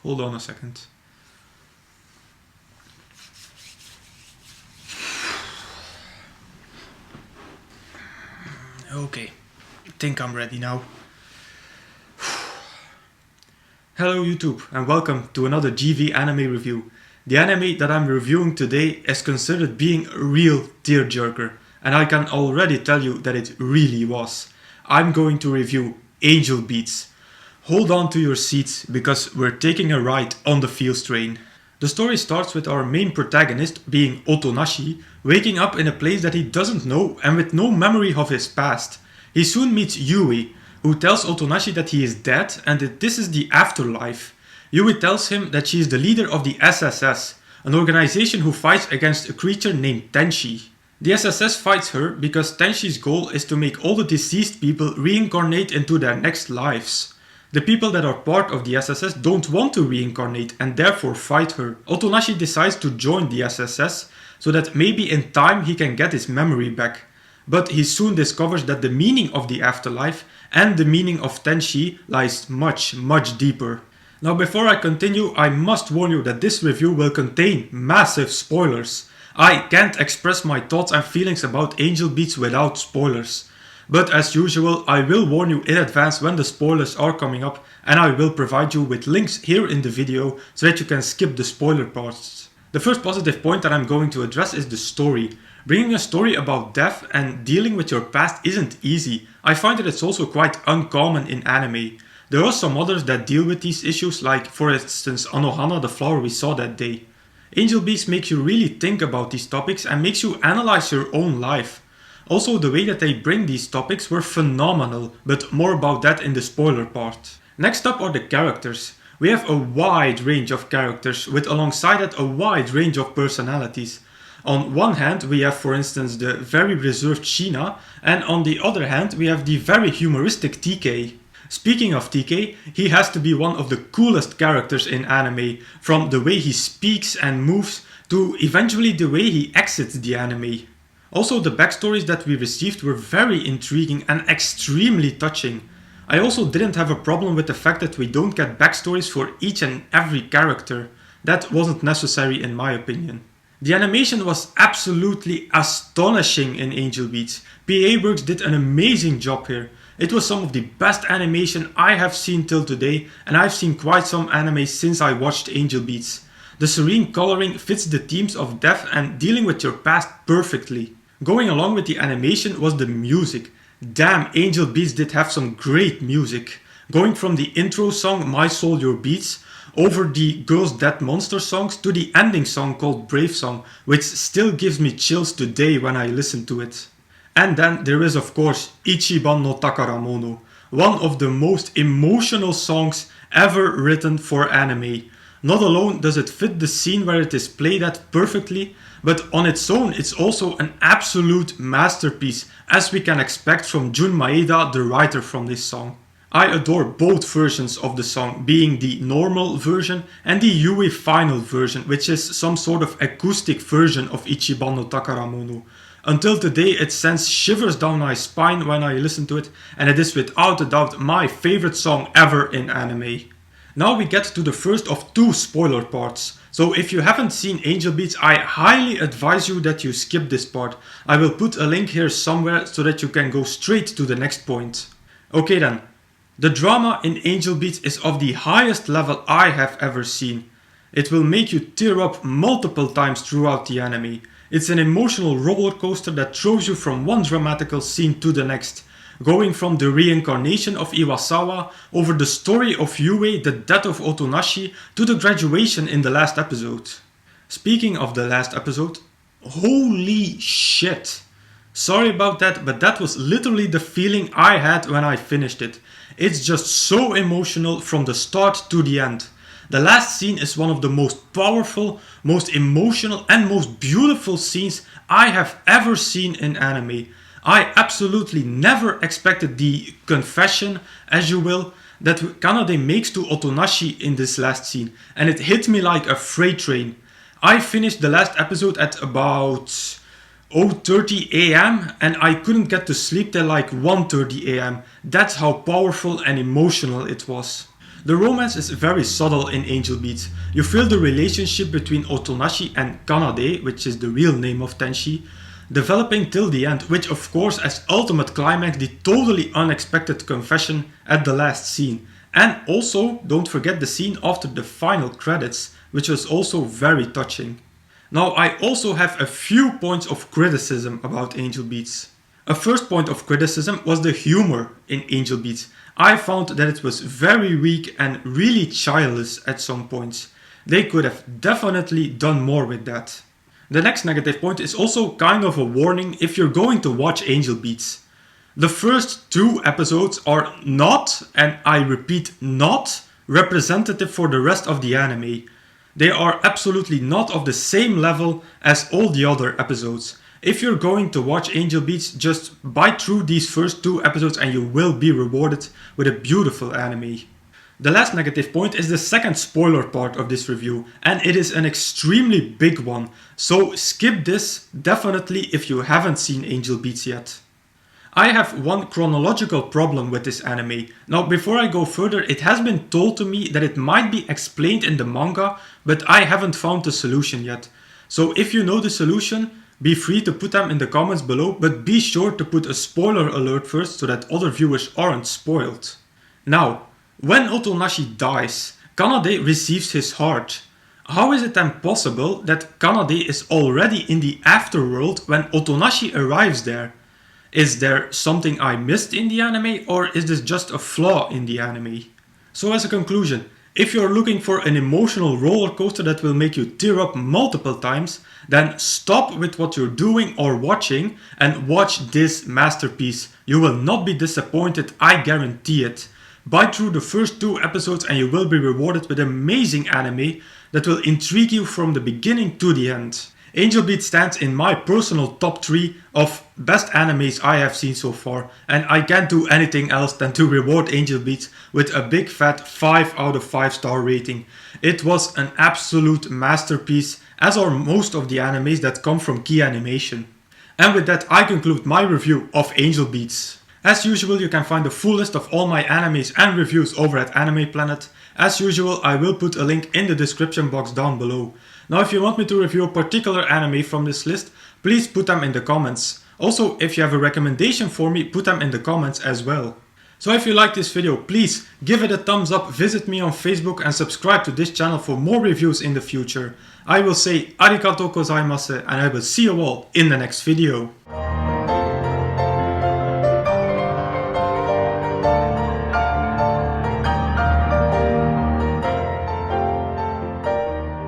Hold on a second. Okay, I think I'm ready now. Hello YouTube and welcome to another GV anime review. The anime that I'm reviewing today is considered being a real tearjerker, and I can already tell you that it really was. I'm going to review Angel Beats. Hold on to your seats because we're taking a ride on the Feels train. The story starts with our main protagonist, being Otonashi, waking up in a place that he doesn't know and with no memory of his past. He soon meets Yui, who tells Otonashi that he is dead and that this is the afterlife. Yui tells him that she is the leader of the SSS, an organization who fights against a creature named Tenshi. The SSS fights her because Tenshi's goal is to make all the deceased people reincarnate into their next lives. The people that are part of the SSS don't want to reincarnate and therefore fight her. Otonashi decides to join the SSS so that maybe in time he can get his memory back. But he soon discovers that the meaning of the afterlife and the meaning of Tenshi lies much, much deeper. Now before I continue, I must warn you that this review will contain massive spoilers. I can't express my thoughts and feelings about Angel Beats without spoilers. But as usual, I will warn you in advance when the spoilers are coming up, and I will provide you with links here in the video so that you can skip the spoiler parts. The first positive point that I'm going to address is the story. Bringing a story about death and dealing with your past isn't easy. I find that it's also quite uncommon in anime. There are some others that deal with these issues, like for instance Anohana, the flower we saw that day. Angel Beats makes you really think about these topics and makes you analyze your own life. Also, the way that they bring these topics were phenomenal, but more about that in the spoiler part. Next up are the characters. We have a wide range of characters, with alongside that a wide range of personalities. On one hand, we have for instance the very reserved Sheena, and on the other hand, we have the very humoristic TK. Speaking of TK, he has to be one of the coolest characters in anime, from the way he speaks and moves to eventually the way he exits the anime. Also, the backstories that we received were very intriguing and extremely touching. I also didn't have a problem with the fact that we don't get backstories for each and every character. That wasn't necessary in my opinion. The animation was absolutely astonishing in Angel Beats. PA Works did an amazing job here. It was some of the best animation I have seen till today, and I've seen quite some anime since I watched Angel Beats. The serene coloring fits the themes of death and dealing with your past perfectly. Going along with the animation was the music. Damn, Angel Beats did have some great music. Going from the intro song My Soul Your Beats, over the Girls Dead Monster songs to the ending song called Brave Song, which still gives me chills today when I listen to it. And then there is of course Ichiban no Takaramono, one of the most emotional songs ever written for anime. Not alone does it fit the scene where it is played at perfectly, but on its own it's also an absolute masterpiece, as we can expect from Jun Maeda, the writer from this song. I adore both versions of the song, being the normal version and the Yui final version, which is some sort of acoustic version of Ichiban no Takaramono. Until today it sends shivers down my spine when I listen to it, and it is without a doubt my favorite song ever in anime. Now we get to the first of two spoiler parts. So if you haven't seen Angel Beats, I highly advise you that you skip this part. I will put a link here somewhere so that you can go straight to the next point. Okay then, the drama in Angel Beats is of the highest level I have ever seen. It will make you tear up multiple times throughout the anime. It's an emotional roller coaster that throws you from one dramatical scene to the next. Going from the reincarnation of Iwasawa, over the story of Yui, the death of Otonashi, to the graduation in the last episode. Speaking of the last episode, holy shit. Sorry about that, but that was literally the feeling I had when I finished it. It's just so emotional from the start to the end. The last scene is one of the most powerful, most emotional and most beautiful scenes I have ever seen in anime. I absolutely never expected the confession, as you will, that Kanade makes to Otonashi in this last scene, and it hit me like a freight train. I finished the last episode at about 0:30 AM and I couldn't get to sleep till like 1:30 AM. That's how powerful and emotional it was. The romance is very subtle in Angel Beats. You feel the relationship between Otonashi and Kanade, which is the real name of Tenshi, developing till the end, which of course as ultimate climax the totally unexpected confession at the last scene. And also, don't forget the scene after the final credits, which was also very touching. Now I also have a few points of criticism about Angel Beats. A first point of criticism was the humor in Angel Beats. I found that it was very weak and really childish at some points. They could have definitely done more with that. The next negative point is also kind of a warning if you're going to watch Angel Beats. The first 2 episodes are not, and I repeat not, representative for the rest of the anime. They are absolutely not of the same level as all the other episodes. If you're going to watch Angel Beats, just bite through these first 2 episodes and you will be rewarded with a beautiful anime. The last negative point is the second spoiler part of this review, and it is an extremely big one, so skip this definitely if you haven't seen Angel Beats yet. I have one chronological problem with this anime. Now before I go further, it has been told to me that it might be explained in the manga, but I haven't found the solution yet. So if you know the solution, be free to put them in the comments below, but be sure to put a spoiler alert first so that other viewers aren't spoiled. Now, when Otonashi dies, Kanade receives his heart. How is it then possible that Kanade is already in the afterworld when Otonashi arrives there? Is there something I missed in the anime, or is this just a flaw in the anime? So as a conclusion, if you're looking for an emotional roller coaster that will make you tear up multiple times, then stop with what you're doing or watching and watch this masterpiece. You will not be disappointed, I guarantee it. Bite through the first 2 episodes and you will be rewarded with amazing anime that will intrigue you from the beginning to the end. Angel Beats stands in my personal top 3 of best animes I have seen so far, and I can't do anything else than to reward Angel Beats with a big fat 5 out of 5 star rating. It was an absolute masterpiece, as are most of the animes that come from Key Animation. And with that I conclude my review of Angel Beats. As usual, you can find the full list of all my animes and reviews over at Anime Planet. As usual, I will put a link in the description box down below. Now if you want me to review a particular anime from this list, please put them in the comments. Also, if you have a recommendation for me, put them in the comments as well. So if you like this video, please give it a thumbs up, visit me on Facebook and subscribe to this channel for more reviews in the future. I will say arigatou gozaimasu and I will see you all in the next video.